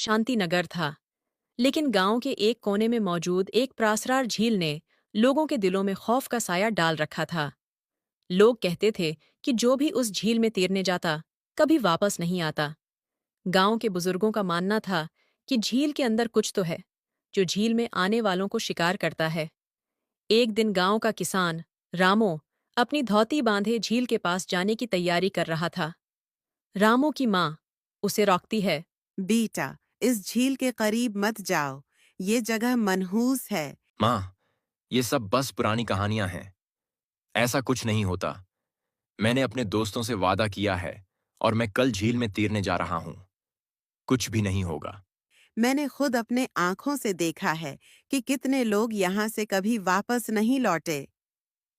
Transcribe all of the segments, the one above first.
शांति नगर था, लेकिन गांव के एक कोने में मौजूद एक प्रासरार झील ने लोगों के दिलों में खौफ का साया डाल रखा था। लोग कहते थे कि जो भी उस झील में तैरने जाता, कभी वापस नहीं आता। गांव के बुजुर्गों का मानना था कि झील के अंदर कुछ तो है, जो झील में आने वालों को शिकार करता है। एक दिन गांव का किसान रामो अपनी धोती बांधे झील के पास जाने की तैयारी कर रहा था। रामो की माँ उसे रोकती है। बेटा, इस झील के करीब मत जाओ। ये जगह मनहूस है। माँ, ये सब बस पुरानी कहानियां हैं। ऐसा कुछ नहीं होता। मैंने अपने दोस्तों से वादा किया है और मैं कल झील में तैरने जा रहा हूँ। कुछ भी नहीं होगा। मैंने खुद अपने आंखों से देखा है कि कितने लोग यहाँ से कभी वापस नहीं लौटे।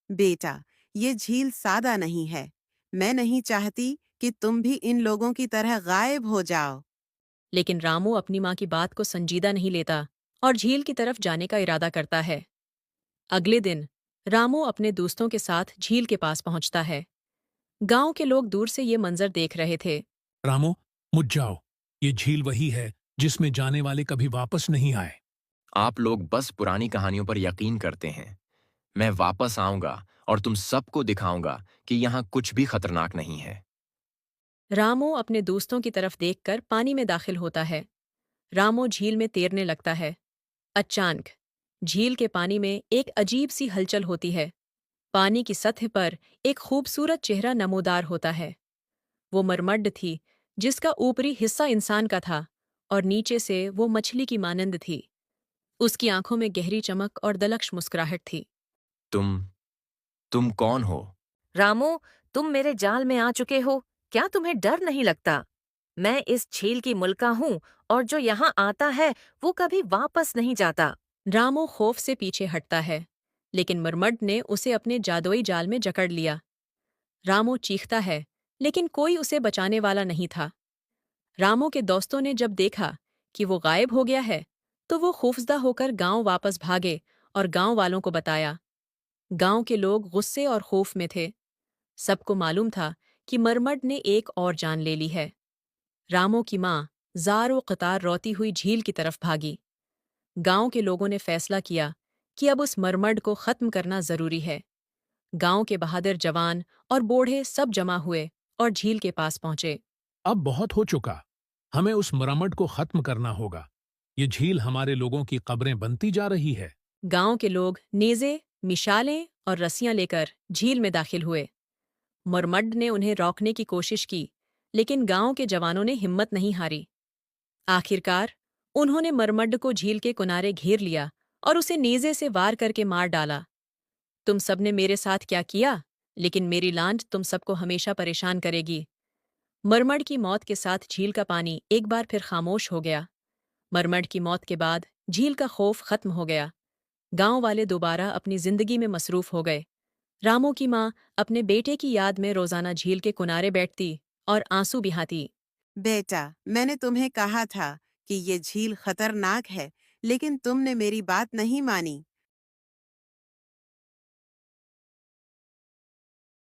बेटा, ये झील सादा नहीं है। मैं नहीं चाहती कि तुम भी इन लोगों की तरह गायब हो जाओ। लेकिन रामू अपनी माँ की बात को संजीदा नहीं लेता और झील की तरफ जाने का इरादा करता है। अगले दिन रामू अपने दोस्तों के साथ झील के पास पहुंचता है। गांव के लोग दूर से ये मंजर देख रहे थे। रामो, मुझ जाओ। ये झील वही है जिसमें जाने वाले कभी वापस नहीं आए। आप लोग बस पुरानी कहानियों पर यकीन करते हैं। मैं वापस आऊंगा और तुम सबको दिखाऊंगा कि यहाँ कुछ भी खतरनाक नहीं है। रामू अपने दोस्तों की तरफ देखकर पानी में दाखिल होता है। रामू झील में तैरने लगता है। अचानक झील के पानी में एक अजीब सी हलचल होती है। पानी की सतह पर एक खूबसूरत चेहरा नमूदार होता है। वो मरमड्ड थी, जिसका ऊपरी हिस्सा इंसान का था और नीचे से वो मछली की मानंद थी। उसकी आंखों में गहरी चमक और दलक्ष मुस्कुराहट थी। तुम तुम कौन हो? रामू, तुम मेरे जाल में आ चुके हो। क्या तुम्हें डर नहीं लगता? मैं इस झील की मुल्का हूँ और जो यहाँ आता है वो कभी वापस नहीं जाता। रामू खौफ से पीछे हटता है, लेकिन मरमड्ड ने उसे अपने जादुई जाल में जकड़ लिया। रामू चीखता है, लेकिन कोई उसे बचाने वाला नहीं था। रामू के दोस्तों ने जब देखा कि वो गायब हो गया है, तो वो खौफजदा होकर गांव वापस भागे और गांव वालों को बताया। गांव के लोग गुस्से और खौफ में थे। सबको मालूम था कि मरमड ने एक और जान ले ली है। रामू की माँ जार कतार रोती हुई झील की तरफ भागी। गांव के लोगों ने फैसला किया कि अब उस मरमड को खत्म करना जरूरी है। गांव के बहादुर जवान और बूढ़े सब जमा हुए और झील के पास पहुंचे। अब बहुत हो चुका। हमें उस मरम्मत को खत्म करना होगा। ये झील हमारे लोगों की कब्रें बनती जा रही है। गांव के लोग नेज़े, मिशालें और रस्सियां लेकर झील में दाखिल हुए। मरमड ने उन्हें रोकने की कोशिश की, लेकिन गांव के जवानों ने हिम्मत नहीं हारी। आखिरकार उन्होंने मरमड को झील के किनारे घेर लिया और उसे नेज़े से वार करके मार डाला। तुम सबने मेरे साथ क्या किया, लेकिन मेरी लांट तुम सबको हमेशा परेशान करेगी। मरमड की मौत के साथ झील का पानी एक बार फिर खामोश हो गया। मरमड की मौत के बाद झील का खौफ खत्म हो गया। गांव वाले दोबारा अपनी जिंदगी में मसरूफ हो गए। रामू की माँ अपने बेटे की याद में रोजाना झील के किनारे बैठती और आंसू बहाती। बेटा, मैंने तुम्हें कहा था कि ये झील खतरनाक है, लेकिन तुमने मेरी बात नहीं मानी।